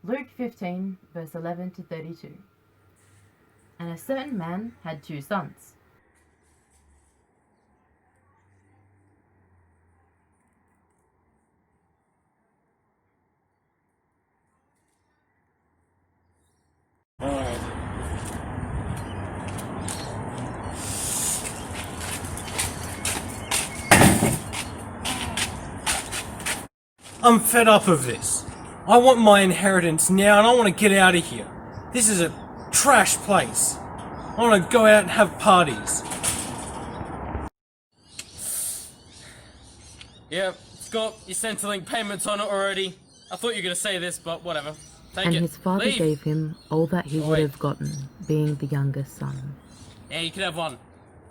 Luke 15, verse 11 to 32. And a certain man had 2 sons. I'm fed up of this. I want my inheritance now and I want to get out of here. This is a trash place. I want to go out and have parties. Yep, it's got your Centrelink payments on it already. I thought you were going to say this, but whatever. Take it. And his father Leave. gave him all that he would have gotten, being the youngest son. Yeah, you can have one.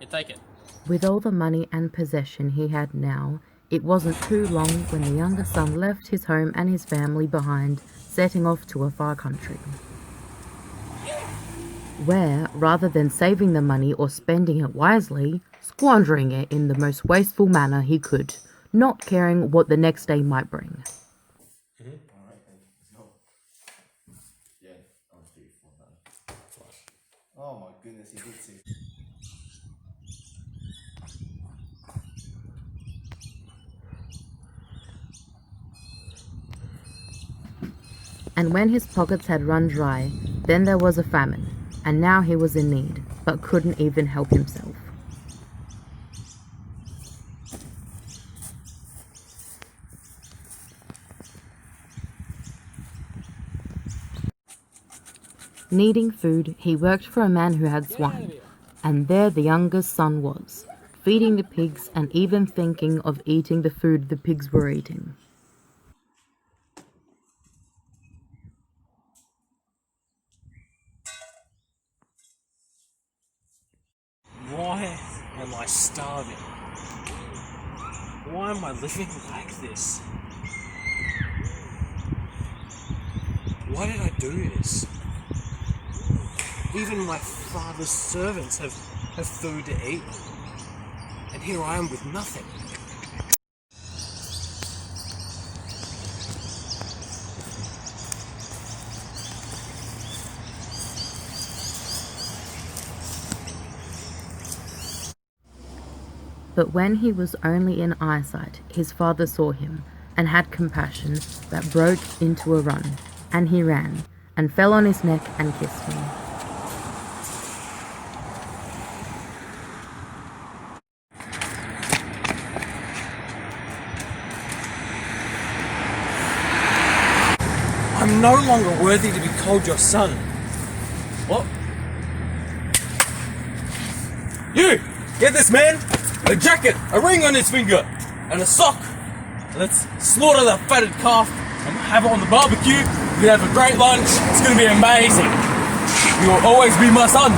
Yeah, take it. With all the money and possession he had now, it wasn't too long when the younger son left his home and his family behind, setting off to a far country, where, rather than saving the money or spending it wisely, squandering it in the most wasteful manner he could, not caring what the next day might bring. Oh my goodness, he did see. And when his pockets had run dry, then there was a famine, and now he was in need, but couldn't even help himself. Needing food, he worked for a man who had swine, and there the youngest son was, feeding the pigs and even thinking of eating the food the pigs were eating. Why am I starving? Why am I living like this? Why did I do this? Even my father's servants have food to eat. And here I am with nothing. But when he was only in eyesight, his father saw him, and had compassion, that broke into a run, and he ran, and fell on his neck and kissed him. I'm no longer worthy to be called your son. What? You! Get this man! A jacket, a ring on his finger, and a sock. Let's slaughter the fatted calf and have it on the barbecue. We can have a great lunch. It's going to be amazing. You will always be my son.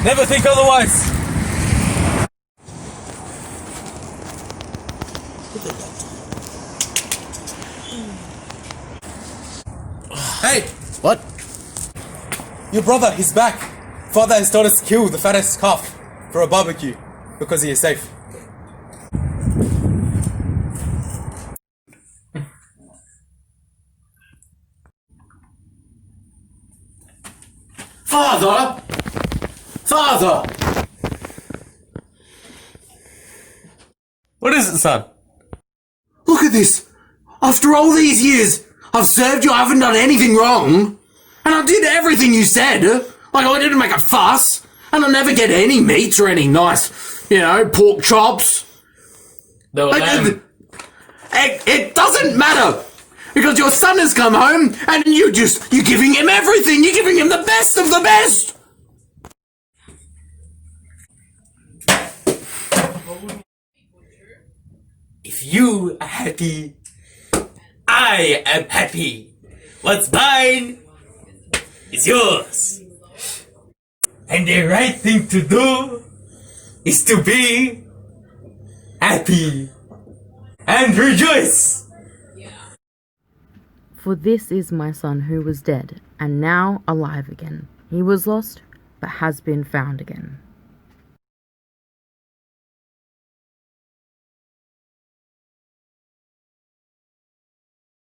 Never think otherwise. Hey! What? Your brother, he's back. Father has told us to kill the fattest calf for a barbecue because he is safe. Father! Father! What is it, son? Look at this! After all these years, I've served you, I haven't done anything wrong. And I did everything you said. Like, I didn't make a fuss. And I never get any meats or any nice, pork chops. No, It doesn't matter. Because your son has come home and you're giving him everything. You're giving him the best of the best. If you are happy, I am happy. What's mine is yours. And the right thing to do is to be happy and rejoice. For this is my son who was dead, and now alive again. He was lost, but has been found again.